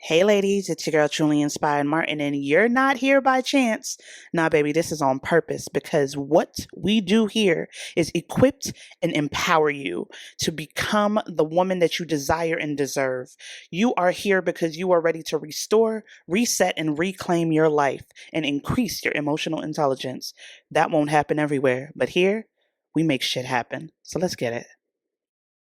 Hey ladies, it's your girl Truly Inspired Martin, and you're not here by chance. Nah, baby, this is on purpose because what we do here is equip and empower you to become the woman that you desire and deserve. You are here because you are ready to restore, reset, and reclaim your life and increase your emotional intelligence. That won't happen everywhere, but here we make shit happen. So let's get it.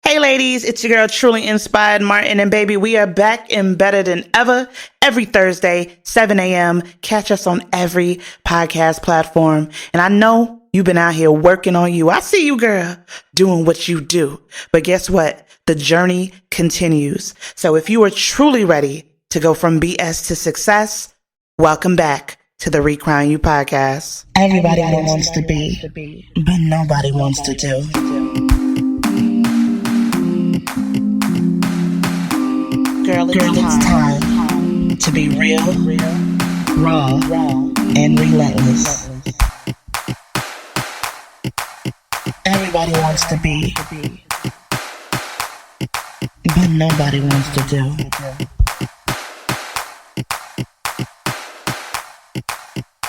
Hey ladies, it's your girl Truly Inspired Martin, and baby, we are back and better than ever every Thursday, 7 a.m. Catch us on every podcast platform. And I know you've been out here working on you. I see you, girl, doing what you do. But guess what? The journey continues. So if you are truly ready to go from BS to success, welcome back to the Recrown You podcast. Everybody wants to be, but nobody wants to do. Girl, it's time to be real, raw, and relentless. Everybody wants to be, but nobody wants to do.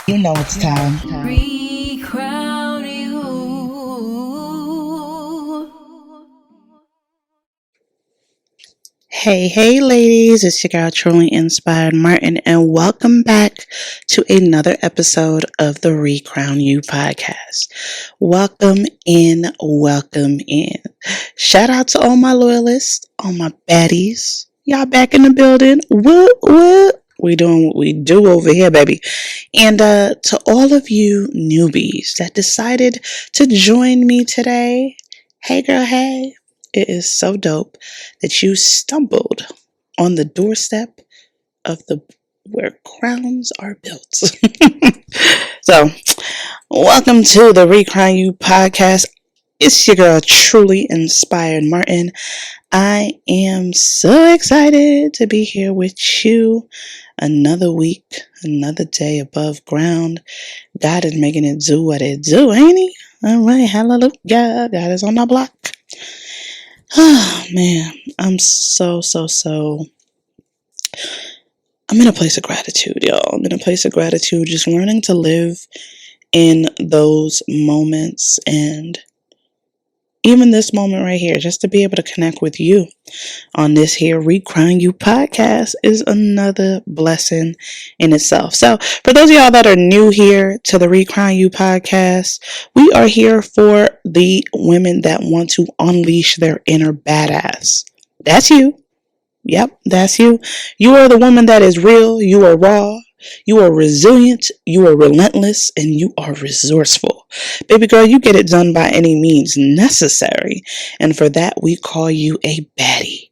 You know it's time. Recrown you. Hey, ladies, it's your girl Truly Inspired Martin, and welcome back to another episode of the Recrown You podcast. Welcome in. Shout out to all my loyalists, all my baddies. Y'all back in the building. What? We doing what we do over here, baby. And to all of you newbies that decided to join me today, hey girl, hey. It is so dope that you stumbled on the doorstep of where crowns are built. So, welcome to the Recrown You podcast. It's your girl, Truly Inspired Martin. I am so excited to be here with you. Another week, another day above ground. God is making it do what it do, ain't he? All right, hallelujah. God is on my block. Oh, man, I'm so. I'm in a place of gratitude, y'all. I'm in a place of gratitude, just learning to live in those moments, and even this moment right here, just to be able to connect with you on this here Recrown You podcast is another blessing in itself. So for those of y'all that are new here to the Recrown You podcast, we are here for the women that want to unleash their inner badass. That's you. Yep, that's you. You are the woman that is real. You are raw. You are resilient, you are relentless, and you are resourceful. Baby girl, you get it done by any means necessary. And for that, we call you a baddie.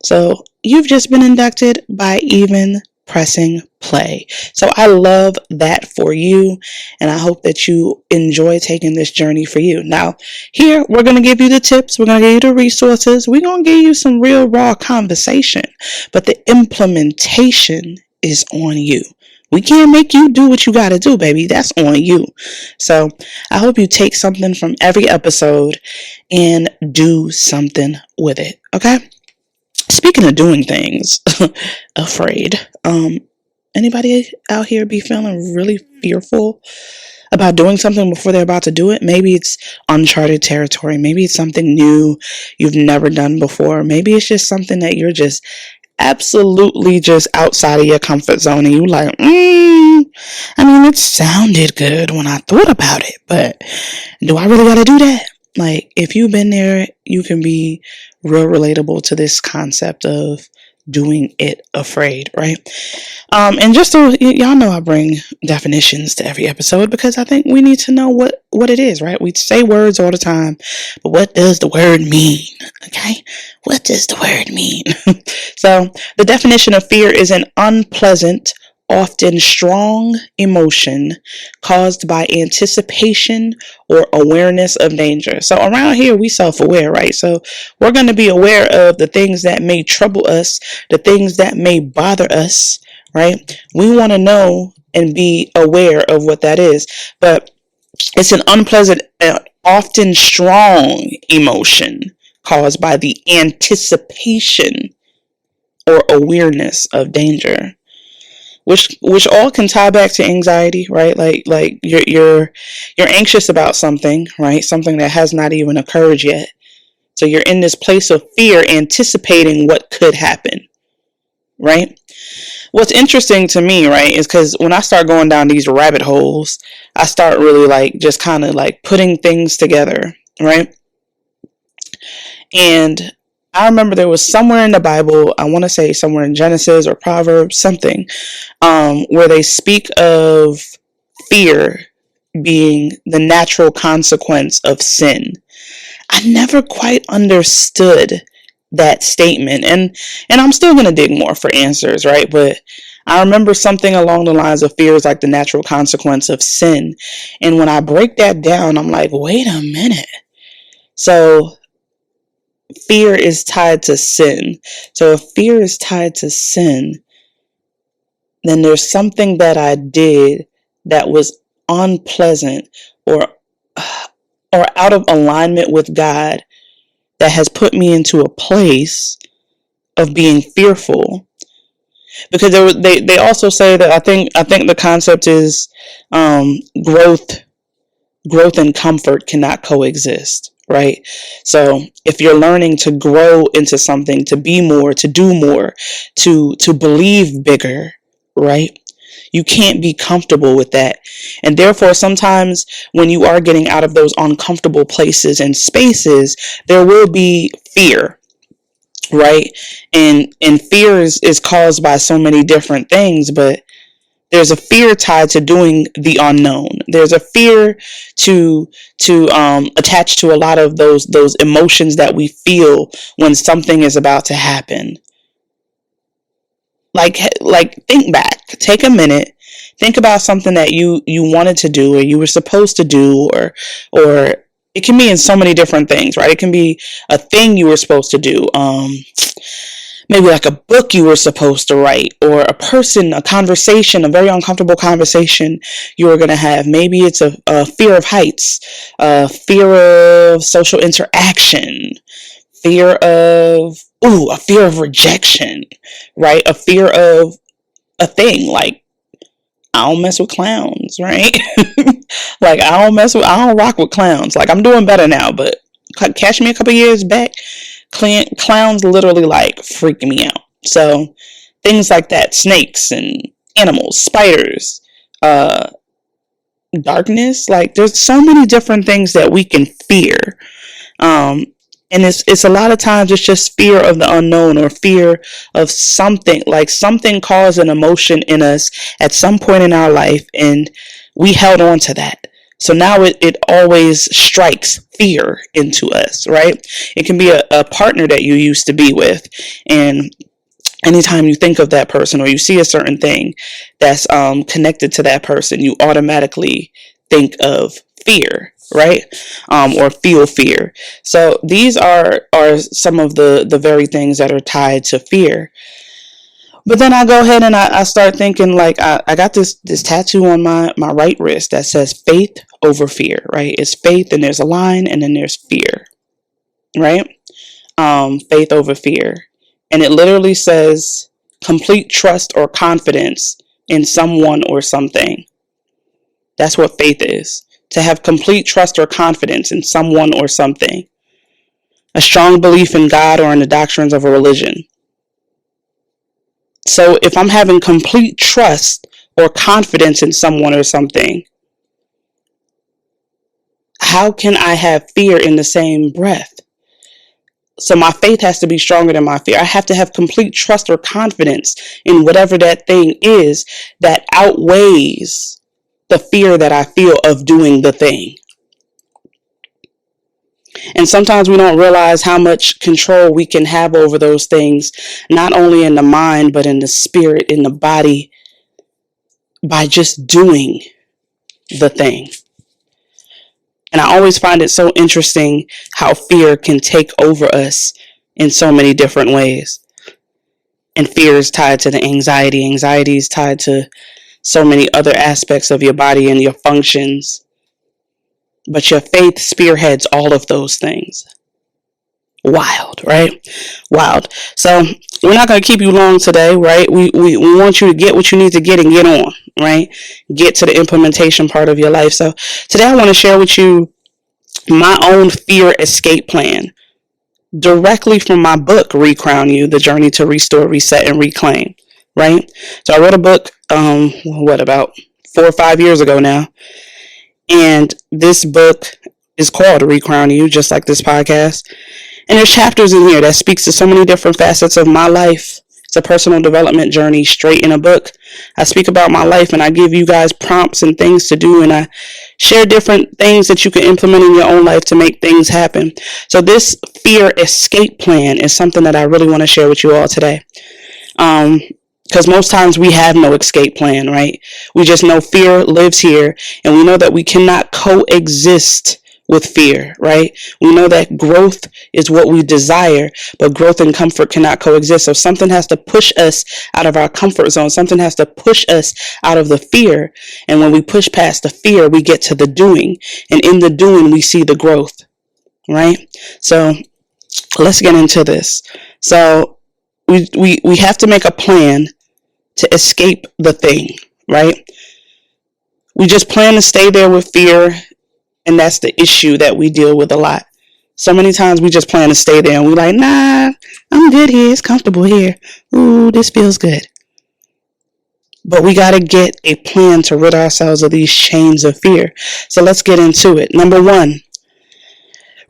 So you've just been inducted by even pressing play. So I love that for you. And I hope that you enjoy taking this journey for you. Now, here, we're going to give you the tips. We're going to give you the resources. We're going to give you some real raw conversation. But the implementation is on you. We can't make you do what you got to do, baby. That's on you. So I hope you take something from every episode and do something with it. Okay? Speaking of doing things, afraid. Anybody out here be feeling really fearful about doing something before they're about to do it? Maybe it's uncharted territory. Maybe it's something new you've never done before. Maybe it's just something that you're just absolutely just outside of your comfort zone, and you like, I mean, it sounded good when I thought about it, but do I really gotta do that? Like, if you've been there, you can be real relatable to this concept of doing it afraid, right? And just so y'all know, I bring definitions to every episode because I think we need to know what it is, right? We say words all the time, but what does the word mean? Okay? What does the word mean? So the definition of fear is an unpleasant, often strong emotion caused by anticipation or awareness of danger. So around here, we self-aware, right? So we're going to be aware of the things that may trouble us, the things that may bother us, right? We want to know and be aware of what that is. But it's an unpleasant, often strong emotion caused by the anticipation or awareness of danger, which all can tie back to anxiety, right? Like you're anxious about something, right? Something that has not even occurred yet. So you're in this place of fear, anticipating what could happen, right? What's interesting to me, right, is because when I start going down these rabbit holes, I start really like just kind of like putting things together, right? And I remember there was somewhere in the Bible, I want to say somewhere in Genesis or Proverbs, something, where they speak of fear being the natural consequence of sin. I never quite understood that statement, and I'm still gonna dig more for answers, right? But I remember something along the lines of fear is like the natural consequence of sin. And when I break that down, I'm like, wait a minute. So fear is tied to sin. So if fear is tied to sin, then there's something that I did that was unpleasant or out of alignment with God that has put me into a place of being fearful. Because they also say that I think the concept is growth and comfort cannot coexist, right? So if you're learning to grow into something, to be more, to do more, to believe bigger, right? You can't be comfortable with that. And therefore, sometimes when you are getting out of those uncomfortable places and spaces, there will be fear, right? And fear is caused by so many different things, but there's a fear tied to doing the unknown. There's a fear to attach to a lot of those emotions that we feel when something is about to happen. Like think back, take a minute, think about something that you wanted to do or you were supposed to do, or it can be in so many different things, right? It can be a thing you were supposed to do. Maybe like a book you were supposed to write, or a person, a conversation, a very uncomfortable conversation you were going to have. Maybe it's a fear of heights, a fear of social interaction, fear of, a fear of rejection, right? A fear of a thing like, I don't mess with clowns, right? Like I don't rock with clowns. Like I'm doing better now, but catch me a couple years back, clowns literally like freak me out. So things like that, snakes and animals, spiders, darkness, like there's so many different things that we can fear. And it's a lot of times it's just fear of the unknown or fear of something, like something caused an emotion in us at some point in our life and we held on to that. So now it always strikes fear into us, right? It can be a partner that you used to be with, and anytime you think of that person or you see a certain thing that's connected to that person, you automatically think of fear, right? Or feel fear. So these are some of the very things that are tied to fear. But then I go ahead and I start thinking like I got this tattoo on my right wrist that says faith over fear, right? It's faith and there's a line and then there's fear, right? Faith over fear. And it literally says complete trust or confidence in someone or something. That's what faith is. To have complete trust or confidence in someone or something. A strong belief in God or in the doctrines of a religion. So if I'm having complete trust or confidence in someone or something, how can I have fear in the same breath? So my faith has to be stronger than my fear. I have to have complete trust or confidence in whatever that thing is that outweighs the fear that I feel of doing the thing. And sometimes we don't realize how much control we can have over those things, not only in the mind, but in the spirit, in the body, by just doing the thing. And I always find it so interesting how fear can take over us in so many different ways. And fear is tied to the anxiety. Anxiety is tied to so many other aspects of your body and your functions. But your faith spearheads all of those things. Wild, right? Wild. So we're not going to keep you long today, right? We want you to get what you need to get and get on, right? Get to the implementation part of your life. So today I want to share with you my own fear escape plan directly from my book, Recrown You, The Journey to Restore, Reset, and Reclaim, right? So I wrote a book, about 4 or 5 years ago now. And this book is called Recrown You, just like this podcast. And there's chapters in here that speaks to so many different facets of my life. It's a personal development journey straight in a book. I speak about my life and I give you guys prompts and things to do, and I share different things that you can implement in your own life to make things happen. So this fear escape plan is something that I really want to share with you all today. Because most times we have no escape plan, right? We just know fear lives here, and we know that we cannot coexist with fear, right? We know that growth is what we desire, but growth and comfort cannot coexist. So something has to push us out of our comfort zone. Something has to push us out of the fear. And when we push past the fear, we get to the doing. And in the doing, we see the growth, right? So let's get into this. So we have to make a plan to escape the thing, right? We just plan to stay there with fear. And that's the issue that we deal with a lot. So many times we just plan to stay there and we're like, nah, I'm good here. It's comfortable here. Ooh, this feels good. But we got to get a plan to rid ourselves of these chains of fear. So let's get into it. Number one,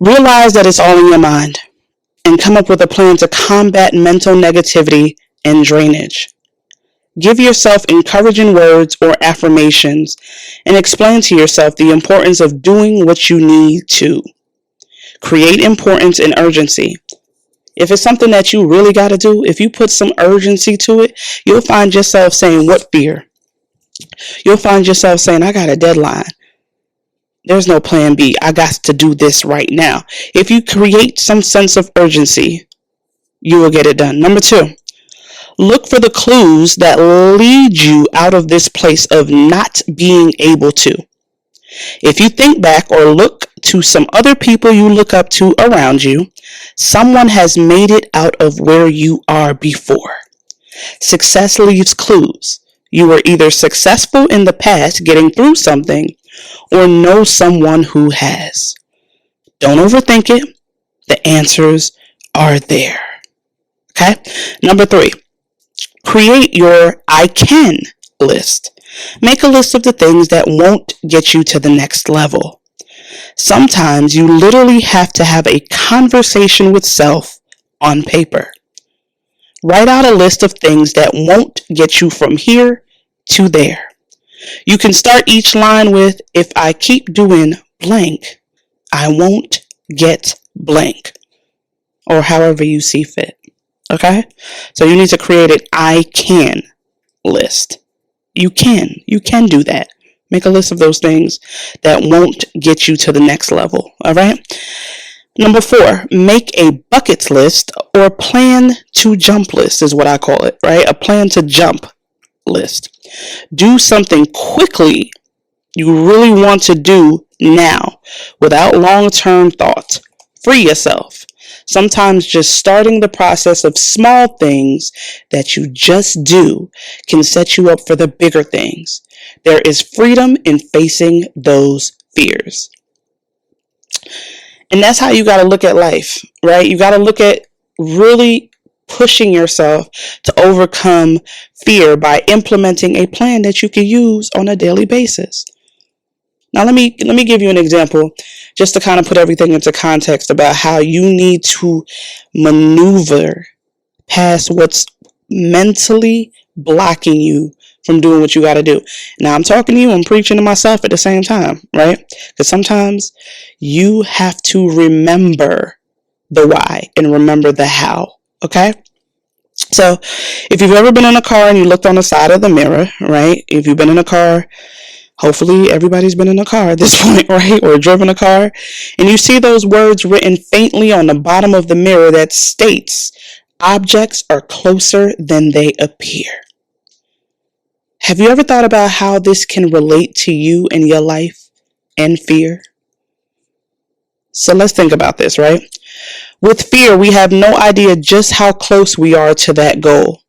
realize that it's all in your mind and come up with a plan to combat mental negativity and drainage. Give yourself encouraging words or affirmations and explain to yourself the importance of doing what you need to. Create importance and urgency. If it's something that you really got to do, if you put some urgency to it, you'll find yourself saying, what fear? You'll find yourself saying, I got a deadline. There's no plan B. I got to do this right now. If you create some sense of urgency, you will get it done. Number two, look for the clues that lead you out of this place of not being able to. If you think back or look to some other people you look up to around you, someone has made it out of where you are before. Success leaves clues. You were either successful in the past getting through something or know someone who has. Don't overthink it. The answers are there. Okay? Number three. Create your I can list. Make a list of the things that won't get you to the next level. Sometimes you literally have to have a conversation with self on paper. Write out a list of things that won't get you from here to there. You can start each line with, if I keep doing blank, I won't get blank, or however you see fit. Okay? So you need to create an I can list. You can do that. Make a list of those things that won't get you to the next level. All right? Number four, make a buckets list or plan to jump list is what I call it, right? A plan to jump list. Do something quickly you really want to do now without long-term thought. Free yourself. Sometimes just starting the process of small things that you just do can set you up for the bigger things. There is freedom in facing those fears. And that's how you got to look at life, right? You got to look at really pushing yourself to overcome fear by implementing a plan that you can use on a daily basis. Now, let me give you an example just to kind of put everything into context about how you need to maneuver past what's mentally blocking you from doing what you got to do. Now, I'm talking to you, I'm preaching to myself at the same time, right? Because sometimes you have to remember the why and remember the how, okay? So if you've ever been in a car and you looked on the side of the mirror, right? If you've been in a car, hopefully everybody's been in a car at this point, right? Or driven a car. And you see those words written faintly on the bottom of the mirror that states, objects are closer than they appear. Have you ever thought about how this can relate to you in your life and fear? So let's think about this, right? With fear, we have no idea just how close we are to that goal.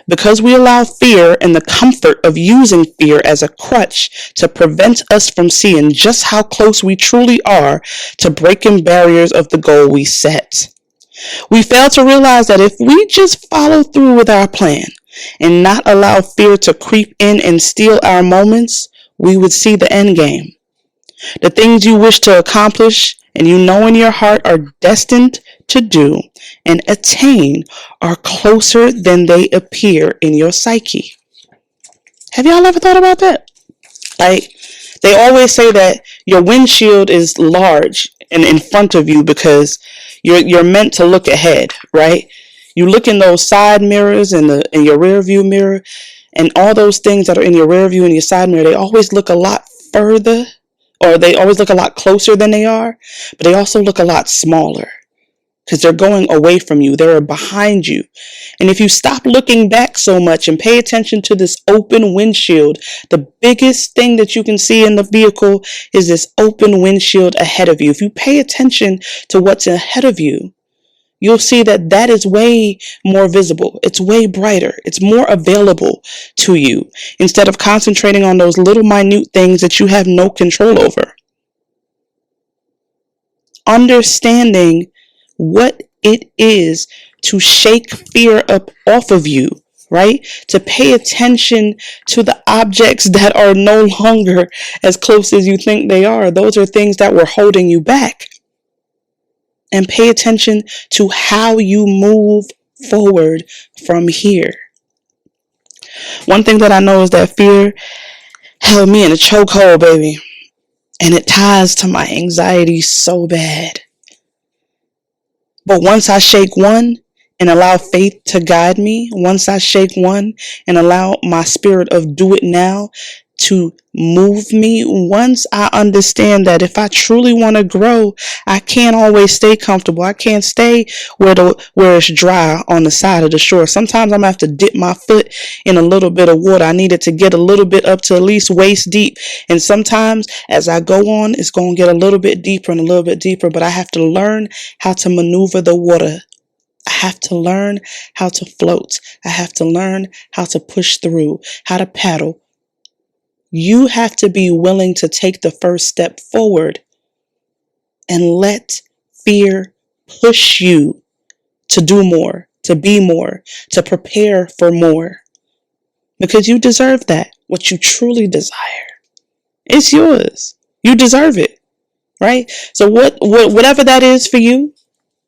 Because we allow fear and the comfort of using fear as a crutch to prevent us from seeing just how close we truly are to breaking barriers of the goal we set. We fail to realize that if we just follow through with our plan and not allow fear to creep in and steal our moments, we would see the end game. The things you wish to accomplish and you know in your heart are destined to do and attain are closer than they appear in your psyche. Have y'all ever thought about that? Like, they always say that your windshield is large and in front of you because you're meant to look ahead, right? You look in those side mirrors and in your rear view mirror, and all those things that are in your rear view and your side mirror, they always look a lot further, or they always look a lot closer than they are, but they also look a lot smaller because they're going away from you. They're behind you. And if you stop looking back so much and pay attention to this open windshield, the biggest thing that you can see in the vehicle is this open windshield ahead of you. If you pay attention to what's ahead of you, you'll see that that is way more visible. It's way brighter. It's more available to you instead of concentrating on those little minute things that you have no control over. Understanding what it is to shake fear up off of you, right? To pay attention to the objects that are no longer as close as you think they are. Those are things that were holding you back. And pay attention to how you move forward from here. One thing that I know is that fear held me in a chokehold, baby. And it ties to my anxiety so bad. But once I shake one and allow faith to guide me, once I shake one and allow my spirit of do it now to move me, once I understand that if I truly want to grow, I can't always stay comfortable. I can't stay where it's dry on the side of the shore. Sometimes I'm gonna have to dip my foot in a little bit of water. I need it to get a little bit up to at least waist deep. And sometimes as I go on, it's gonna get a little bit deeper and a little bit deeper, but I have to learn how to maneuver the water. I have to learn how to float. I have to learn how to push through, how to paddle. You have to be willing to take the first step forward and let fear push you to do more, to be more, to prepare for more. Because you deserve that, what you truly desire. It's yours. You deserve it, right? So whatever that is for you,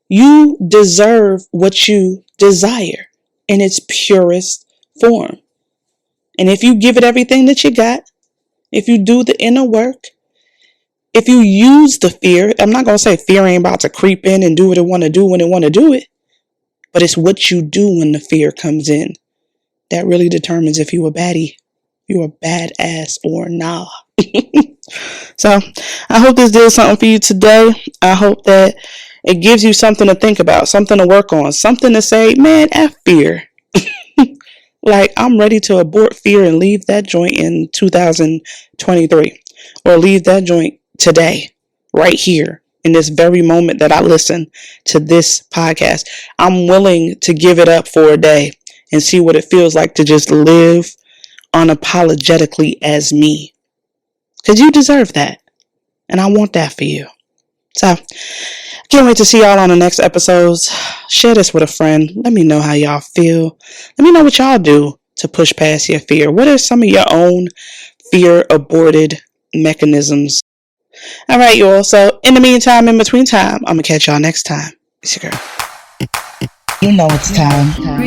you deserve what you desire in its purest form. And if you give it everything that you got, if you do the inner work, if you use the fear, I'm not going to say fear ain't about to creep in and do what it want to do when it want to do it, but it's what you do when the fear comes in that really determines if you a baddie, you a badass or nah. So I hope this did something for you today. I hope that it gives you something to think about, something to work on, something to say, man, F fear. Like, I'm ready to abort fear and leave that joint in 2023, or leave that joint today, right here, in this very moment that I listen to this podcast. I'm willing to give it up for a day and see what it feels like to just live unapologetically as me. Because you deserve that. And I want that for you. So, can't wait to see y'all on the next episodes. Share this with a friend. Let me know how y'all feel. Let me know what y'all do to push past your fear. What are some of your own fear aborted mechanisms? All right, y'all. So, in the meantime, in between time, I'm going to catch y'all next time. It's your girl. You know it's time.